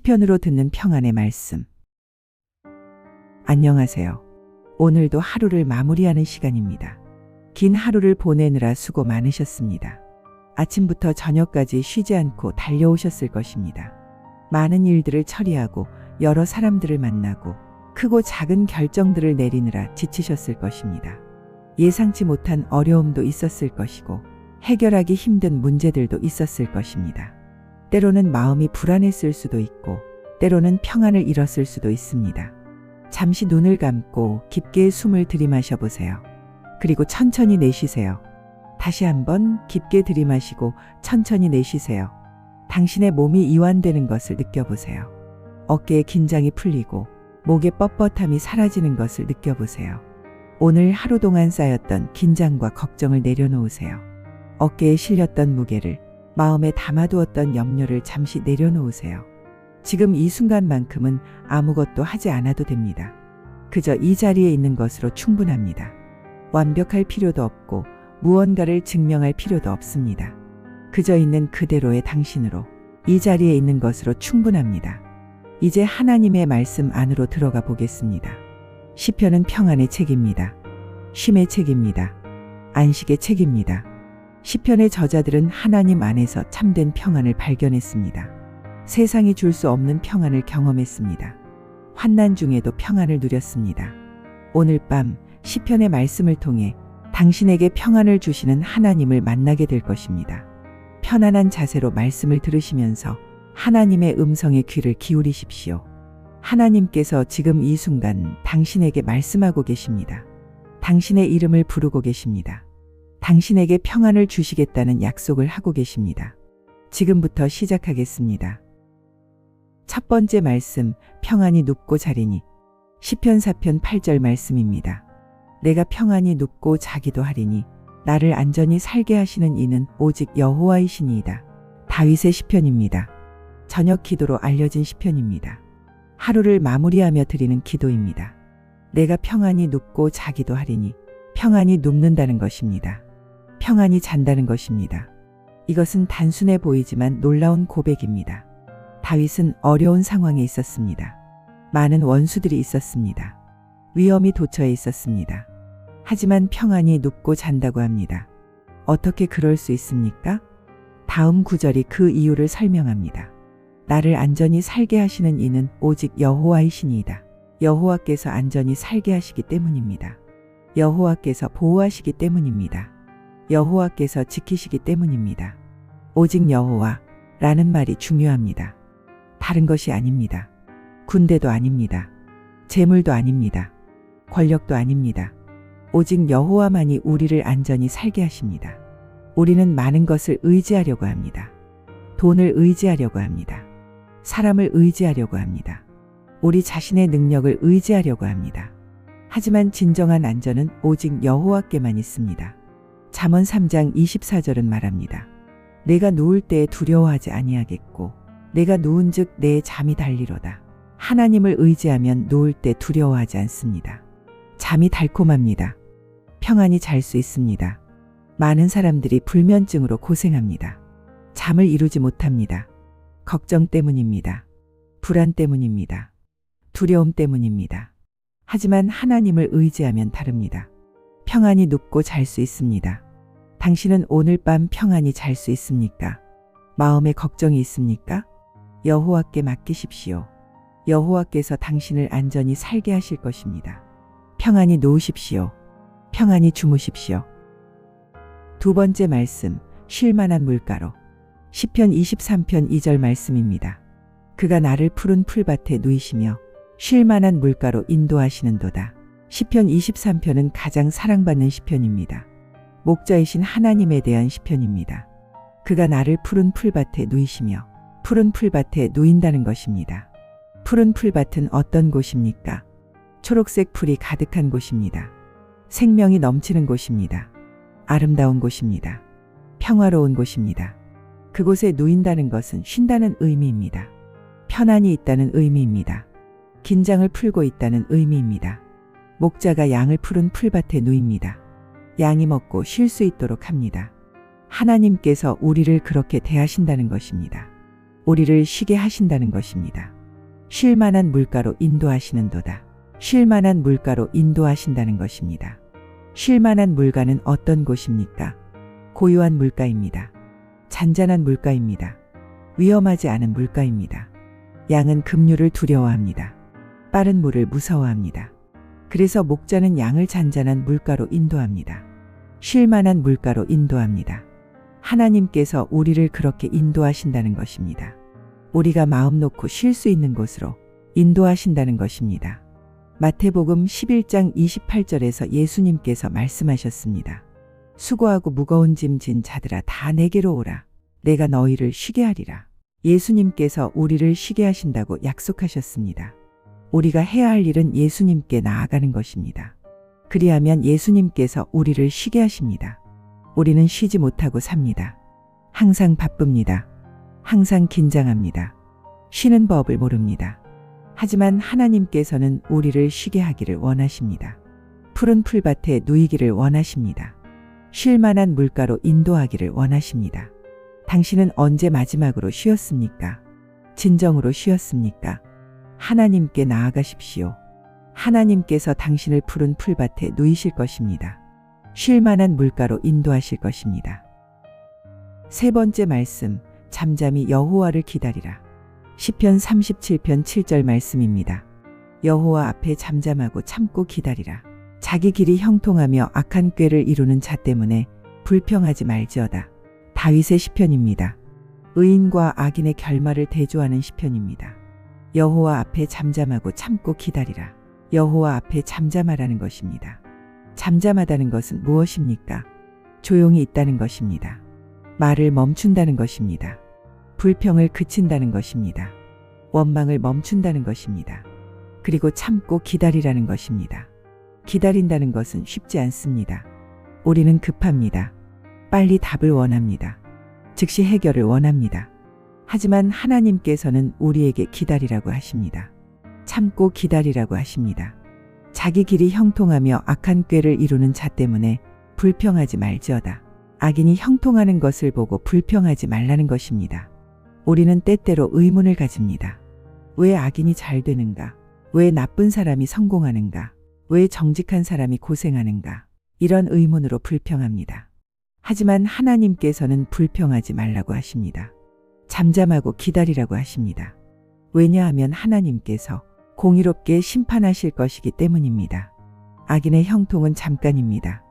시편으로 듣는 평안의 말씀. 안녕하세요. 오늘도 하루를 마무리하는 시간입니다. 긴 하루를 보내느라 수고 많으셨습니다. 아침부터 저녁까지 쉬지 않고 달려오셨을 것입니다. 많은 일들을 처리하고 여러 사람들을 만나고 크고 작은 결정들을 내리느라 지치셨을 것입니다. 예상치 못한 어려움도 있었을 것이고 해결하기 힘든 문제들도 있었을 것입니다. 때로는 마음이 불안했을 수도 있고 때로는 평안을 잃었을 수도 있습니다. 잠시 눈을 감고 깊게 숨을 들이마셔 보세요. 그리고 천천히 내쉬세요. 다시 한번 깊게 들이마시고 천천히 내쉬세요. 당신의 몸이 이완되는 것을 느껴보세요. 어깨의 긴장이 풀리고 목의 뻣뻣함이 사라지는 것을 느껴보세요. 오늘 하루 동안 쌓였던 긴장과 걱정을 내려놓으세요. 어깨에 실렸던 무게를, 마음에 담아두었던 염려를 잠시 내려놓으세요. 지금 이 순간만큼은 아무것도 하지 않아도 됩니다. 그저 이 자리에 있는 것으로 충분합니다. 완벽할 필요도 없고 무언가를 증명할 필요도 없습니다. 그저 있는 그대로의 당신으로 이 자리에 있는 것으로 충분합니다. 이제 하나님의 말씀 안으로 들어가 보겠습니다. 시편은 평안의 책입니다. 쉼의 책입니다. 안식의 책입니다. 시편의 저자들은 하나님 안에서 참된 평안을 발견했습니다. 세상이 줄 수 없는 평안을 경험했습니다. 환난 중에도 평안을 누렸습니다. 오늘 밤 시편의 말씀을 통해 당신에게 평안을 주시는 하나님을 만나게 될 것입니다. 편안한 자세로 말씀을 들으시면서 하나님의 음성에 귀를 기울이십시오. 하나님께서 지금 이 순간 당신에게 말씀하고 계십니다. 당신의 이름을 부르고 계십니다. 당신에게 평안을 주시겠다는 약속을 하고 계십니다. 지금부터 시작하겠습니다. 첫 번째 말씀, 평안히 눕고 자리니. 시편 4편 8절 말씀입니다. 내가 평안히 눕고 자기도 하리니 나를 안전히 살게 하시는 이는 오직 여호와이시니이다. 다윗의 시편입니다. 저녁 기도로 알려진 시편입니다. 하루를 마무리하며 드리는 기도입니다. 내가 평안히 눕고 자기도 하리니 평안히 눕는다는 것입니다. 평안히 잔다는 것입니다. 이것은 단순해 보이지만 놀라운 고백입니다. 다윗은 어려운 상황에 있었습니다. 많은 원수들이 있었습니다. 위험이 도처에 있었습니다. 하지만 평안히 눕고 잔다고 합니다. 어떻게 그럴 수 있습니까? 다음 구절이 그 이유를 설명합니다. 나를 안전히 살게 하시는 이는 오직 여호와이시니이다. 여호와께서 안전히 살게 하시기 때문입니다. 여호와께서 보호하시기 때문입니다. 여호와께서 지키시기 때문입니다. 오직 여호와라는 말이 중요합니다. 다른 것이 아닙니다. 군대도 아닙니다. 재물도 아닙니다. 권력도 아닙니다. 오직 여호와만이 우리를 안전히 살게 하십니다. 우리는 많은 것을 의지하려고 합니다. 돈을 의지하려고 합니다. 사람을 의지하려고 합니다. 우리 자신의 능력을 의지하려고 합니다. 하지만 진정한 안전은 오직 여호와께만 있습니다. 잠언 3장 24절은 말합니다. 내가 누울 때에 두려워하지 아니하겠고 내가 누운즉 내 잠이 달리로다. 하나님을 의지하면 누울 때 두려워하지 않습니다. 잠이 달콤합니다. 평안히 잘 수 있습니다. 많은 사람들이 불면증으로 고생합니다. 잠을 이루지 못합니다. 걱정 때문입니다. 불안 때문입니다. 두려움 때문입니다. 하지만 하나님을 의지하면 다릅니다. 평안히 눕고 잘 수 있습니다. 당신은 오늘 밤 평안히 잘 수 있습니까? 마음에 걱정이 있습니까? 여호와께 맡기십시오. 여호와께서 당신을 안전히 살게 하실 것입니다. 평안히 누우십시오. 평안히 주무십시오. 두 번째 말씀, 쉴 만한 물가로. 시편 23편 2절 말씀입니다. 그가 나를 푸른 풀밭에 누이시며 쉴 만한 물가로 인도하시는도다. 시편 23편은 가장 사랑받는 시편입니다. 목자이신 하나님에 대한 시편입니다. 그가 나를 푸른 풀밭에 누이시며 푸른 풀밭에 누인다는 것입니다. 푸른 풀밭은 어떤 곳입니까? 초록색 풀이 가득한 곳입니다. 생명이 넘치는 곳입니다. 아름다운 곳입니다. 평화로운 곳입니다. 그곳에 누인다는 것은 쉰다는 의미입니다. 편안히 있다는 의미입니다. 긴장을 풀고 있다는 의미입니다. 목자가 양을 푸른 풀밭에 누입니다. 양이 먹고 쉴 수 있도록 합니다. 하나님께서 우리를 그렇게 대하신다는 것입니다. 우리를 쉬게 하신다는 것입니다. 쉴 만한 물가로 인도하시는도다. 쉴 만한 물가로 인도하신다는 것입니다. 쉴 만한 물가는 어떤 곳입니까? 고요한 물가입니다. 잔잔한 물가입니다. 위험하지 않은 물가입니다. 양은 급류를 두려워합니다. 빠른 물을 무서워합니다. 그래서 목자는 양을 잔잔한 물가로 인도합니다. 쉴 만한 물가로 인도합니다. 하나님께서 우리를 그렇게 인도하신다는 것입니다. 우리가 마음 놓고 쉴 수 있는 곳으로 인도하신다는 것입니다. 마태복음 11장 28절에서 예수님께서 말씀하셨습니다. 수고하고 무거운 짐 진 자들아 다 내게로 오라. 내가 너희를 쉬게 하리라. 예수님께서 우리를 쉬게 하신다고 약속하셨습니다. 우리가 해야 할 일은 예수님께 나아가는 것입니다. 그리하면 예수님께서 우리를 쉬게 하십니다. 우리는 쉬지 못하고 삽니다. 항상 바쁩니다. 항상 긴장합니다. 쉬는 법을 모릅니다. 하지만 하나님께서는 우리를 쉬게 하기를 원하십니다. 푸른 풀밭에 누이기를 원하십니다. 쉴 만한 물가로 인도하기를 원하십니다. 당신은 언제 마지막으로 쉬었습니까? 진정으로 쉬었습니까? 하나님께 나아가십시오. 하나님께서 당신을 푸른 풀밭에 누이실 것입니다. 쉴 만한 물가로 인도하실 것입니다. 세 번째 말씀, 잠잠히 여호와를 기다리라. 시편 37편 7절 말씀입니다. 여호와 앞에 잠잠하고 참고 기다리라. 자기 길이 형통하며 악한 꾀를 이루는 자 때문에 불평하지 말지어다. 다윗의 시편입니다. 의인과 악인의 결말을 대조하는 시편입니다. 여호와 앞에 잠잠하고 참고 기다리라. 여호와 앞에 잠잠하라는 것입니다. 잠잠하다는 것은 무엇입니까? 조용히 있다는 것입니다. 말을 멈춘다는 것입니다. 불평을 그친다는 것입니다. 원망을 멈춘다는 것입니다. 그리고 참고 기다리라는 것입니다. 기다린다는 것은 쉽지 않습니다. 우리는 급합니다. 빨리 답을 원합니다. 즉시 해결을 원합니다. 하지만 하나님께서는 우리에게 기다리라고 하십니다. 참고 기다리라고 하십니다. 자기 길이 형통하며 악한 꾀를 이루는 자 때문에 불평하지 말지어다. 악인이 형통하는 것을 보고 불평하지 말라는 것입니다. 우리는 때때로 의문을 가집니다. 왜 악인이 잘 되는가? 왜 나쁜 사람이 성공하는가? 왜 정직한 사람이 고생하는가? 이런 의문으로 불평합니다. 하지만 하나님께서는 불평하지 말라고 하십니다. 잠잠하고 기다리라고 하십니다. 왜냐하면 하나님께서 공의롭게 심판하실 것이기 때문입니다. 악인의 형통은 잠깐입니다.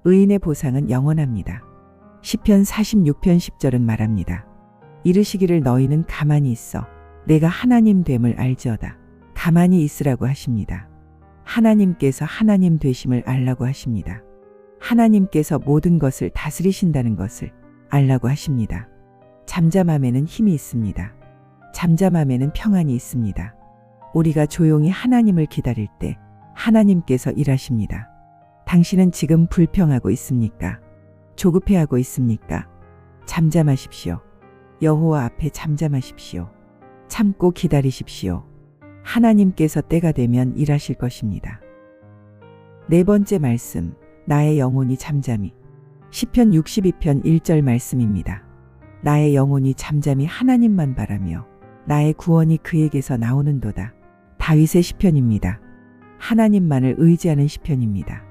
의인의 보상은 영원합니다. 시편 46편 10절은 말합니다. 이르시기를 너희는 가만히 있어 내가 하나님 됨을 알지어다. 가만히 있으라고 하십니다. 하나님께서 하나님 되심을 알라고 하십니다. 하나님께서 모든 것을 다스리신다는 것을 알라고 하십니다. 잠잠함에는 힘이 있습니다. 잠잠함에는 평안이 있습니다. 우리가 조용히 하나님을 기다릴 때 하나님께서 일하십니다. 당신은 지금 불평하고 있습니까? 조급해하고 있습니까? 잠잠하십시오. 여호와 앞에 잠잠하십시오. 참고 기다리십시오. 하나님께서 때가 되면 일하실 것입니다. 네 번째 말씀, 나의 영혼이 잠잠히. 시편 62편 1절 말씀입니다. 나의 영혼이 잠잠히 하나님만 바라며 나의 구원이 그에게서 나오는도다. 다윗의 시편입니다. 하나님만을 의지하는 시편입니다.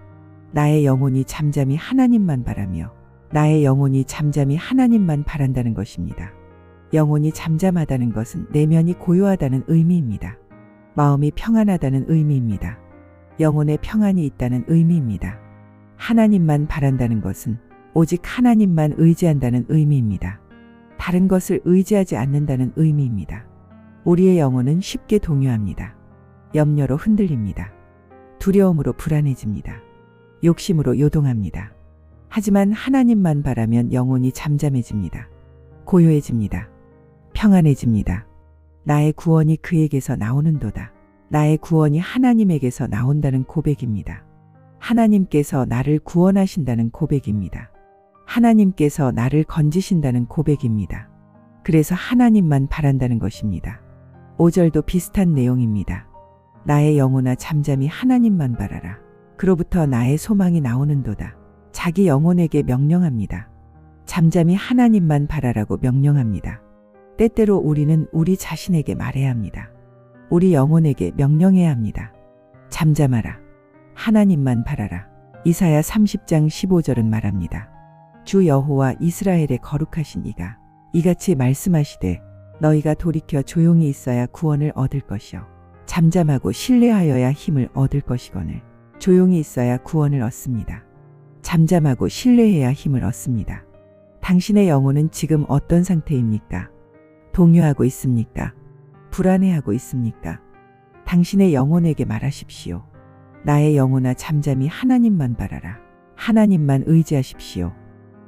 나의 영혼이 잠잠히 하나님만 바라며 나의 영혼이 잠잠히 하나님만 바란다는 것입니다. 영혼이 잠잠하다는 것은 내면이 고요하다는 의미입니다. 마음이 평안하다는 의미입니다. 영혼에 평안이 있다는 의미입니다. 하나님만 바란다는 것은 오직 하나님만 의지한다는 의미입니다. 다른 것을 의지하지 않는다는 의미입니다. 우리의 영혼은 쉽게 동요합니다. 염려로 흔들립니다. 두려움으로 불안해집니다. 욕심으로 요동합니다. 하지만 하나님만 바라면 영혼이 잠잠해집니다. 고요해집니다. 평안해집니다. 나의 구원이 그에게서 나오는도다. 나의 구원이 하나님에게서 나온다는 고백입니다. 하나님께서 나를 구원하신다는 고백입니다. 하나님께서 나를 건지신다는 고백입니다. 그래서 하나님만 바란다는 것입니다. 5절도 비슷한 내용입니다. 나의 영혼아 잠잠히 하나님만 바라라. 그로부터 나의 소망이 나오는도다. 자기 영혼에게 명령합니다. 잠잠히 하나님만 바라라고 명령합니다. 때때로 우리는 우리 자신에게 말해야 합니다. 우리 영혼에게 명령해야 합니다. 잠잠하라. 하나님만 바라라. 이사야 30장 15절은 말합니다. 주 여호와 이스라엘의 거룩하신 이가 이같이 말씀하시되 너희가 돌이켜 조용히 있어야 구원을 얻을 것이요 잠잠하고 신뢰하여야 힘을 얻을 것이거늘 조용히 있어야 구원을 얻습니다. 잠잠하고 신뢰해야 힘을 얻습니다. 당신의 영혼은 지금 어떤 상태입니까? 동요하고 있습니까? 불안해하고 있습니까? 당신의 영혼에게 말하십시오. 나의 영혼아 잠잠히 하나님만 바라라. 하나님만 의지하십시오.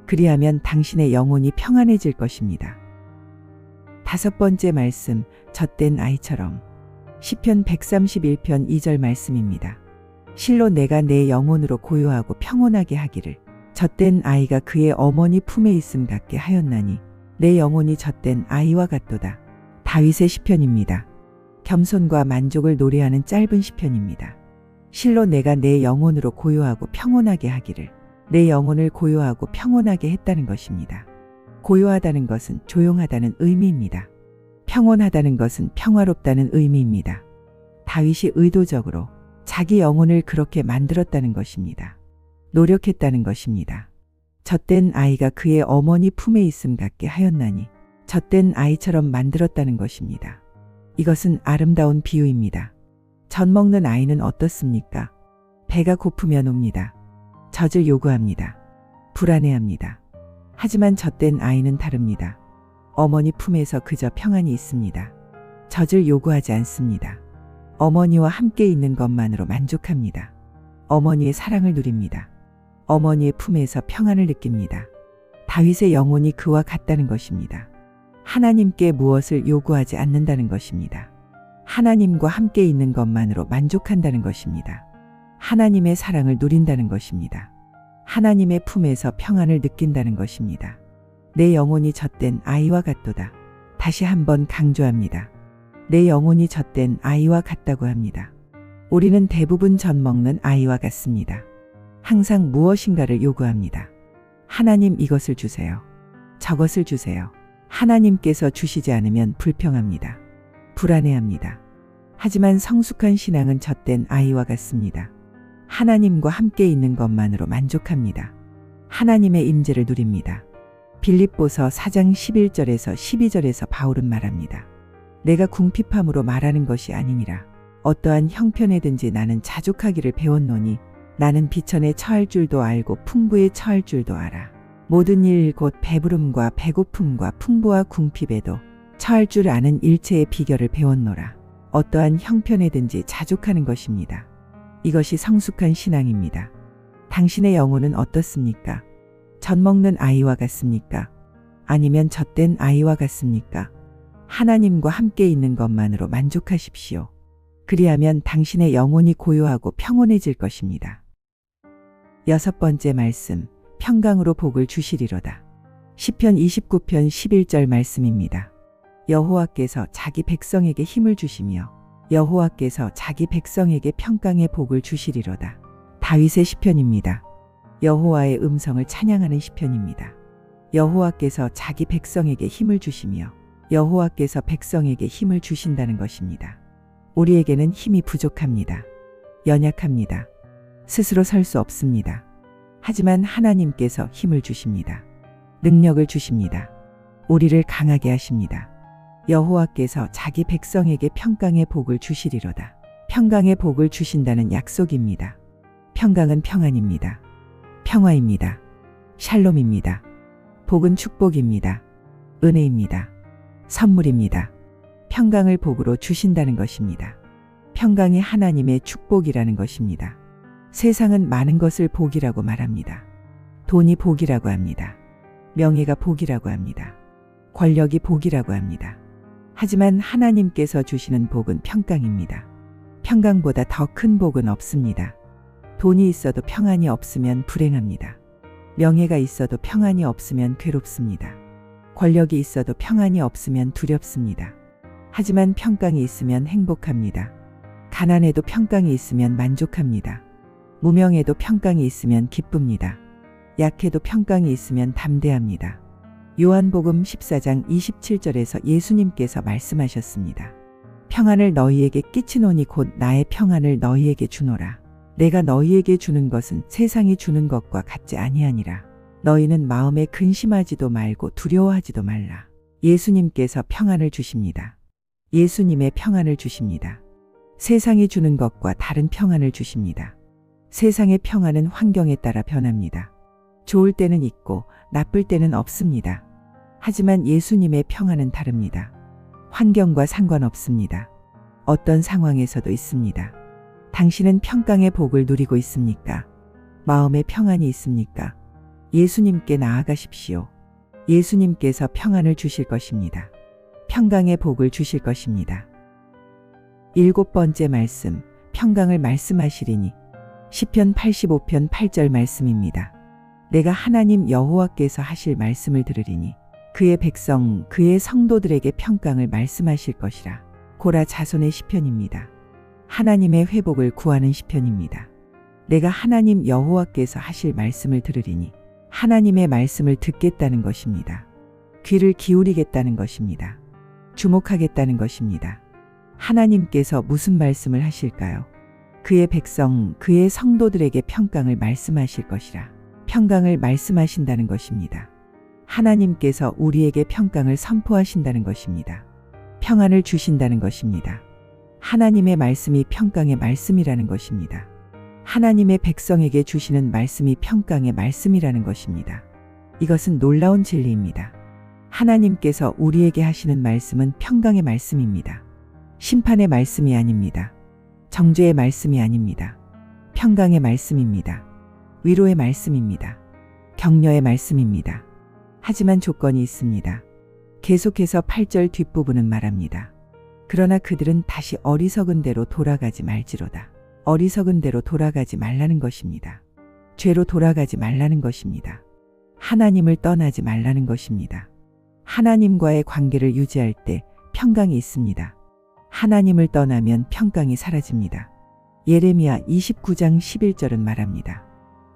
그리하면 당신의 영혼이 평안해질 것입니다. 5번째 말씀, 젖된 아이처럼. 시편 131편 2절 말씀입니다. 실로 내가 내 영혼으로 고요하고 평온하게 하기를 젖된 아이가 그의 어머니 품에 있음 같게 하였나니 내 영혼이 젖된 아이와 같도다. 다윗의 시편입니다. 겸손과 만족을 노래하는 짧은 시편입니다. 실로 내가 내 영혼으로 고요하고 평온하게 하기를 내 영혼을 고요하고 평온하게 했다는 것입니다. 고요하다는 것은 조용하다는 의미입니다. 평온하다는 것은 평화롭다는 의미입니다. 다윗이 의도적으로 자기 영혼을 그렇게 만들었다는 것입니다. 노력했다는 것입니다. 젖된 아이가 그의 어머니 품에 있음 같게 하였나니 젖된 아이처럼 만들었다는 것입니다. 이것은 아름다운 비유입니다. 젖 먹는 아이는 어떻습니까? 배가 고프면 옵니다. 젖을 요구합니다. 불안해합니다. 하지만 젖된 아이는 다릅니다. 어머니 품에서 그저 평안이 있습니다. 젖을 요구하지 않습니다. 어머니와 함께 있는 것만으로 만족합니다. 어머니의 사랑을 누립니다. 어머니의 품에서 평안을 느낍니다. 다윗의 영혼이 그와 같다는 것입니다. 하나님께 무엇을 요구하지 않는다는 것입니다. 하나님과 함께 있는 것만으로 만족한다는 것입니다. 하나님의 사랑을 누린다는 것입니다. 하나님의 품에서 평안을 느낀다는 것입니다. 내 영혼이 젖된 아이와 같도다. 다시 한번 강조합니다. 내 영혼이 젖된 아이와 같다고 합니다. 우리는 대부분 젖 먹는 아이와 같습니다. 항상 무엇인가를 요구합니다. 하나님 이것을 주세요. 저것을 주세요. 하나님께서 주시지 않으면 불평합니다. 불안해합니다. 하지만 성숙한 신앙은 젖된 아이와 같습니다. 하나님과 함께 있는 것만으로 만족합니다. 하나님의 임재를 누립니다. 빌립보서 4장 11절에서 12절에서 바울은 말합니다. 내가 궁핍함으로 말하는 것이 아니니라. 어떠한 형편에든지 나는 자족하기를 배웠노니 나는 비천에 처할 줄도 알고 풍부에 처할 줄도 알아. 모든 일 곧 배부름과 배고픔과 풍부와 궁핍에도 처할 줄 아는 일체의 비결을 배웠노라. 어떠한 형편에든지 자족하는 것입니다. 이것이 성숙한 신앙입니다. 당신의 영혼은 어떻습니까? 젖 먹는 아이와 같습니까? 아니면 젖된 아이와 같습니까? 하나님과 함께 있는 것만으로 만족하십시오. 그리하면 당신의 영혼이 고요하고 평온해질 것입니다. 6번째 말씀, 평강으로 복을 주시리로다. 시편 29편 11절 말씀입니다. 여호와께서 자기 백성에게 힘을 주시며 여호와께서 자기 백성에게 평강의 복을 주시리로다. 다윗의 시편입니다. 여호와의 음성을 찬양하는 시편입니다. 여호와께서 자기 백성에게 힘을 주시며 여호와께서 백성에게 힘을 주신다는 것입니다. 우리에게는 힘이 부족합니다. 연약합니다. 스스로 설 수 없습니다. 하지만 하나님께서 힘을 주십니다. 능력을 주십니다. 우리를 강하게 하십니다. 여호와께서 자기 백성에게 평강의 복을 주시리로다. 평강의 복을 주신다는 약속입니다. 평강은 평안입니다. 평화입니다. 샬롬입니다. 복은 축복입니다. 은혜입니다. 선물입니다. 평강을 복으로 주신다는 것입니다. 평강이 하나님의 축복이라는 것입니다. 세상은 많은 것을 복이라고 말합니다. 돈이 복이라고 합니다. 명예가 복이라고 합니다. 권력이 복이라고 합니다. 하지만 하나님께서 주시는 복은 평강입니다. 평강보다 더 큰 복은 없습니다. 돈이 있어도 평안이 없으면 불행합니다. 명예가 있어도 평안이 없으면 괴롭습니다. 권력이 있어도 평안이 없으면 두렵습니다. 하지만 평강이 있으면 행복합니다. 가난해도 평강이 있으면 만족합니다. 무명해도 평강이 있으면 기쁩니다. 약해도 평강이 있으면 담대합니다. 요한복음 14장 27절에서 예수님께서 말씀하셨습니다. 평안을 너희에게 끼치노니 곧 나의 평안을 너희에게 주노라. 내가 너희에게 주는 것은 세상이 주는 것과 같지 아니하니라. 너희는 마음에 근심하지도 말고 두려워하지도 말라. 예수님께서 평안을 주십니다. 예수님의 평안을 주십니다. 세상이 주는 것과 다른 평안을 주십니다. 세상의 평안은 환경에 따라 변합니다. 좋을 때는 있고 나쁠 때는 없습니다. 하지만 예수님의 평안은 다릅니다. 환경과 상관없습니다. 어떤 상황에서도 있습니다. 당신은 평강의 복을 누리고 있습니까? 마음의 평안이 있습니까? 예수님께 나아가십시오. 예수님께서 평안을 주실 것입니다. 평강의 복을 주실 것입니다. 7번째 말씀, 평강을 말씀하시리니. 시편 85편 8절 말씀입니다. 내가 하나님 여호와께서 하실 말씀을 들으리니 그의 백성, 그의 성도들에게 평강을 말씀하실 것이라. 고라 자손의 시편입니다. 하나님의 회복을 구하는 시편입니다. 내가 하나님 여호와께서 하실 말씀을 들으리니 하나님의 말씀을 듣겠다는 것입니다. 귀를 기울이겠다는 것입니다. 주목하겠다는 것입니다. 하나님께서 무슨 말씀을 하실까요? 그의 백성, 그의 성도들에게 평강을 말씀하실 것이라. 평강을 말씀하신다는 것입니다. 하나님께서 우리에게 평강을 선포하신다는 것입니다. 평안을 주신다는 것입니다. 하나님의 말씀이 평강의 말씀이라는 것입니다. 하나님의 백성에게 주시는 말씀이 평강의 말씀이라는 것입니다. 이것은 놀라운 진리입니다. 하나님께서 우리에게 하시는 말씀은 평강의 말씀입니다. 심판의 말씀이 아닙니다. 정죄의 말씀이 아닙니다. 평강의 말씀입니다. 위로의 말씀입니다. 격려의 말씀입니다. 하지만 조건이 있습니다. 계속해서 8절 뒷부분은 말합니다. 그러나 그들은 다시 어리석은 대로 돌아가지 말지로다. 어리석은 대로 돌아가지 말라는 것입니다. 죄로 돌아가지 말라는 것입니다. 하나님을 떠나지 말라는 것입니다. 하나님과의 관계를 유지할 때 평강이 있습니다. 하나님을 떠나면 평강이 사라집니다. 예레미야 29장 11절은 말합니다.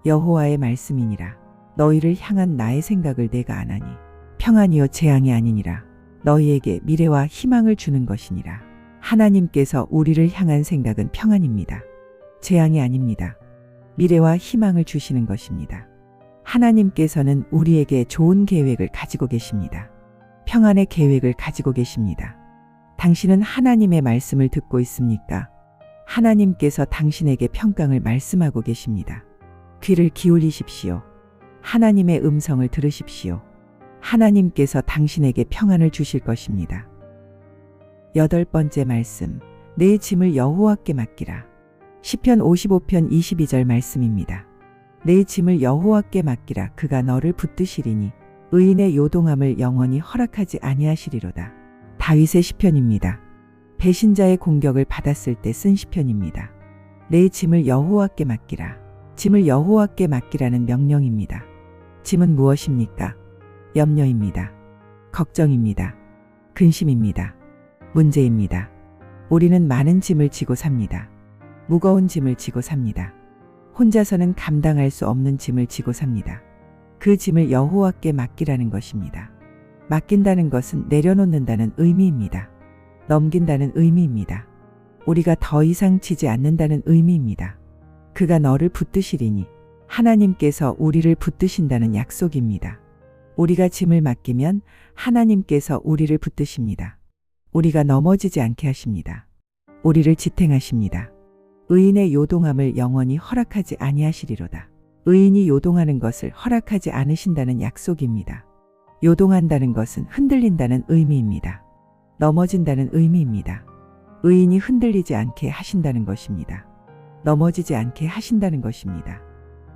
여호와의 말씀이니라. 너희를 향한 나의 생각을 내가 아나니 평안이요 재앙이 아니니라. 너희에게 미래와 희망을 주는 것이니라. 하나님께서 우리를 향한 생각은 평안입니다. 재앙이 아닙니다. 미래와 희망을 주시는 것입니다. 하나님께서는 우리에게 좋은 계획을 가지고 계십니다. 평안의 계획을 가지고 계십니다. 당신은 하나님의 말씀을 듣고 있습니까? 하나님께서 당신에게 평강을 말씀하고 계십니다. 귀를 기울이십시오. 하나님의 음성을 들으십시오. 하나님께서 당신에게 평안을 주실 것입니다. 8번째 말씀, 내 짐을 여호와께 맡기라. 시편 55편 22절 말씀입니다. 내 짐을 여호와께 맡기라. 그가 너를 붙드시리니 의인의 요동함을 영원히 허락하지 아니하시리로다. 다윗의 시편입니다. 배신자의 공격을 받았을 때 쓴 시편입니다. 내 짐을 여호와께 맡기라. 짐을 여호와께 맡기라는 명령입니다. 짐은 무엇입니까? 염려입니다. 걱정입니다. 근심입니다. 문제입니다. 우리는 많은 짐을 지고 삽니다. 무거운 짐을 지고 삽니다. 혼자서는 감당할 수 없는 짐을 지고 삽니다. 그 짐을 여호와께 맡기라는 것입니다. 맡긴다는 것은 내려놓는다는 의미입니다. 넘긴다는 의미입니다. 우리가 더 이상 지지 않는다는 의미입니다. 그가 너를 붙드시리니 하나님께서 우리를 붙드신다는 약속입니다. 우리가 짐을 맡기면 하나님께서 우리를 붙드십니다. 우리가 넘어지지 않게 하십니다. 우리를 지탱하십니다. 의인의 요동함을 영원히 허락하지 아니하시리로다. 의인이 요동하는 것을 허락하지 않으신다는 약속입니다. 요동한다는 것은 흔들린다는 의미입니다. 넘어진다는 의미입니다. 의인이 흔들리지 않게 하신다는 것입니다. 넘어지지 않게 하신다는 것입니다.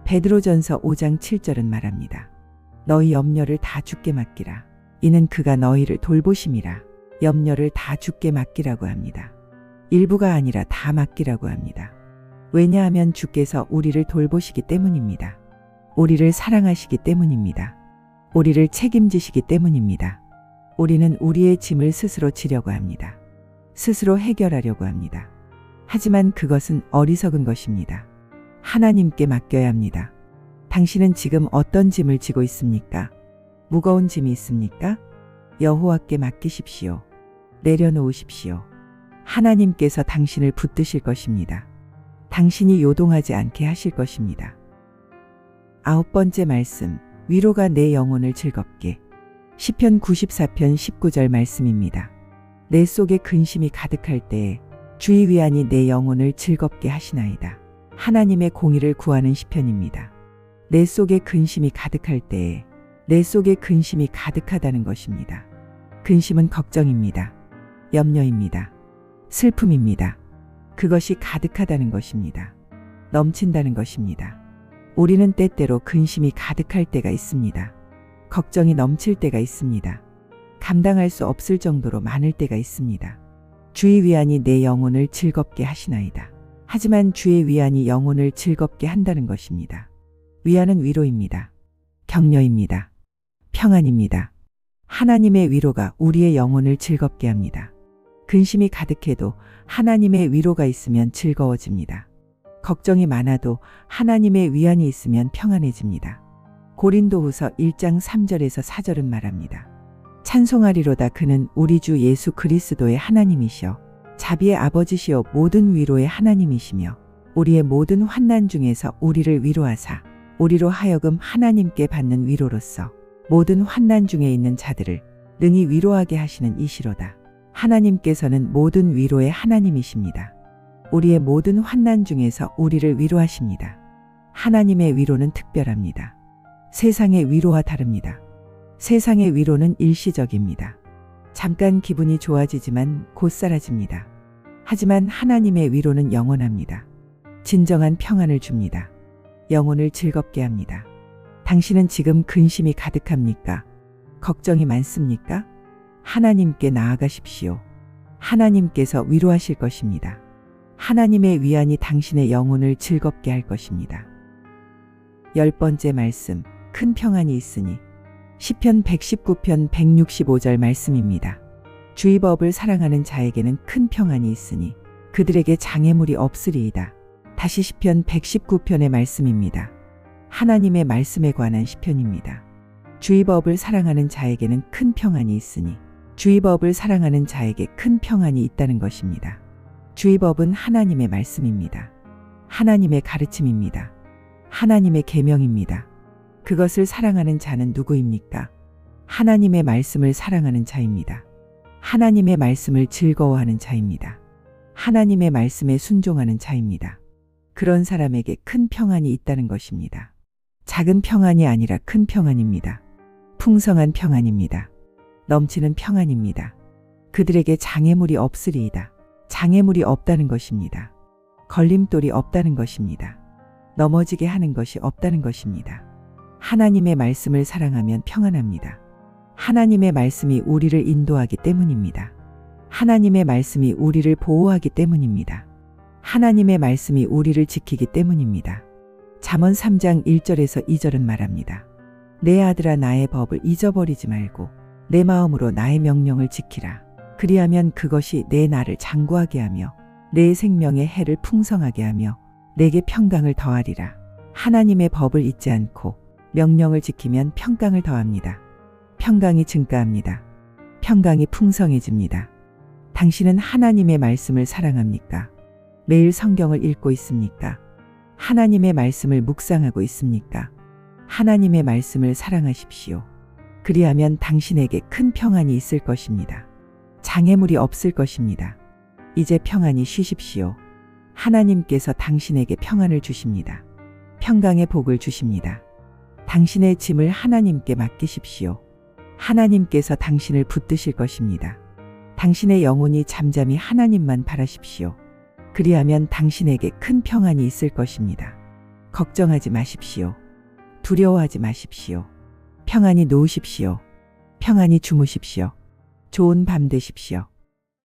베드로전서 5장 7절은 말합니다. 너희 염려를 다 주께 맡기라. 이는 그가 너희를 돌보심이라. 염려를 다 주께 맡기라고 합니다. 일부가 아니라 다 맡기라고 합니다. 왜냐하면 주께서 우리를 돌보시기 때문입니다. 우리를 사랑하시기 때문입니다. 우리를 책임지시기 때문입니다. 우리는 우리의 짐을 스스로 지려고 합니다. 스스로 해결하려고 합니다. 하지만 그것은 어리석은 것입니다. 하나님께 맡겨야 합니다. 당신은 지금 어떤 짐을 지고 있습니까? 무거운 짐이 있습니까? 여호와께 맡기십시오. 내려놓으십시오. 하나님께서 당신을 붙드실 것입니다. 당신이 요동하지 않게 하실 것입니다. 9번째 말씀, 위로가 내 영혼을 즐겁게. 시편 94편 19절 말씀입니다. 내 속에 근심이 가득할 때에 주의 위안이 내 영혼을 즐겁게 하시나이다. 하나님의 공의를 구하는 시편입니다. 내 속에 근심이 가득할 때에 내 속에 근심이 가득하다는 것입니다. 근심은 걱정입니다. 염려입니다. 슬픔입니다. 그것이 가득하다는 것입니다. 넘친다는 것입니다. 우리는 때때로 근심이 가득할 때가 있습니다. 걱정이 넘칠 때가 있습니다. 감당할 수 없을 정도로 많을 때가 있습니다. 주의 위안이 내 영혼을 즐겁게 하시나이다. 하지만 주의 위안이 영혼을 즐겁게 한다는 것입니다. 위안은 위로입니다. 격려입니다. 평안입니다. 하나님의 위로가 우리의 영혼을 즐겁게 합니다. 근심이 가득해도 하나님의 위로가 있으면 즐거워집니다. 걱정이 많아도 하나님의 위안이 있으면 평안해집니다. 고린도후서 1장 3절에서 4절은 말합니다. 찬송하리로다 그는 우리 주 예수 그리스도의 하나님이시여 자비의 아버지시여 모든 위로의 하나님이시며 우리의 모든 환난 중에서 우리를 위로하사 우리로 하여금 하나님께 받는 위로로서 모든 환난 중에 있는 자들을 능히 위로하게 하시는 이시로다. 하나님께서는 모든 위로의 하나님이십니다. 우리의 모든 환난 중에서 우리를 위로하십니다. 하나님의 위로는 특별합니다. 세상의 위로와 다릅니다. 세상의 위로는 일시적입니다. 잠깐 기분이 좋아지지만 곧 사라집니다. 하지만 하나님의 위로는 영원합니다. 진정한 평안을 줍니다. 영혼을 즐겁게 합니다. 당신은 지금 근심이 가득합니까? 걱정이 많습니까? 하나님께 나아가십시오. 하나님께서 위로하실 것입니다. 하나님의 위안이 당신의 영혼을 즐겁게 할 것입니다. 10번째 말씀, 큰 평안이 있으니. 시편 119편 165절 말씀입니다. 주의 법을 사랑하는 자에게는 큰 평안이 있으니 그들에게 장애물이 없으리이다. 다시 시편 119편의 말씀입니다. 하나님의 말씀에 관한 시편입니다. 주의 법을 사랑하는 자에게는 큰 평안이 있으니 주의 법을 사랑하는 자에게 큰 평안이 있다는 것입니다. 주의 법은 하나님의 말씀입니다. 하나님의 가르침입니다. 하나님의 계명입니다. 그것을 사랑하는 자는 누구입니까? 하나님의 말씀을 사랑하는 자입니다. 하나님의 말씀을 즐거워하는 자입니다. 하나님의 말씀에 순종하는 자입니다. 그런 사람에게 큰 평안이 있다는 것입니다. 작은 평안이 아니라 큰 평안입니다. 풍성한 평안입니다. 넘치는 평안입니다. 그들에게 장애물이 없으리이다. 장애물이 없다는 것입니다. 걸림돌이 없다는 것입니다. 넘어지게 하는 것이 없다는 것입니다. 하나님의 말씀을 사랑하면 평안합니다. 하나님의 말씀이 우리를 인도하기 때문입니다. 하나님의 말씀이 우리를 보호하기 때문입니다. 하나님의 말씀이 우리를 지키기 때문입니다. 잠언 3장 1절에서 2절은 말합니다. 내 아들아 나의 법을 잊어버리지 말고 내 마음으로 나의 명령을 지키라. 그리하면 그것이 내 날을 장구하게 하며 내 생명의 해를 풍성하게 하며 내게 평강을 더하리라. 하나님의 법을 잊지 않고 명령을 지키면 평강을 더합니다. 평강이 증가합니다. 평강이 풍성해집니다. 당신은 하나님의 말씀을 사랑합니까? 매일 성경을 읽고 있습니까? 하나님의 말씀을 묵상하고 있습니까? 하나님의 말씀을 사랑하십시오. 그리하면 당신에게 큰 평안이 있을 것입니다. 장애물이 없을 것입니다. 이제 평안히 쉬십시오. 하나님께서 당신에게 평안을 주십니다. 평강의 복을 주십니다. 당신의 짐을 하나님께 맡기십시오. 하나님께서 당신을 붙드실 것입니다. 당신의 영혼이 잠잠히 하나님만 바라십시오. 그리하면 당신에게 큰 평안이 있을 것입니다. 걱정하지 마십시오. 두려워하지 마십시오. 평안히 누우십시오. 평안히 주무십시오. 좋은 밤 되십시오.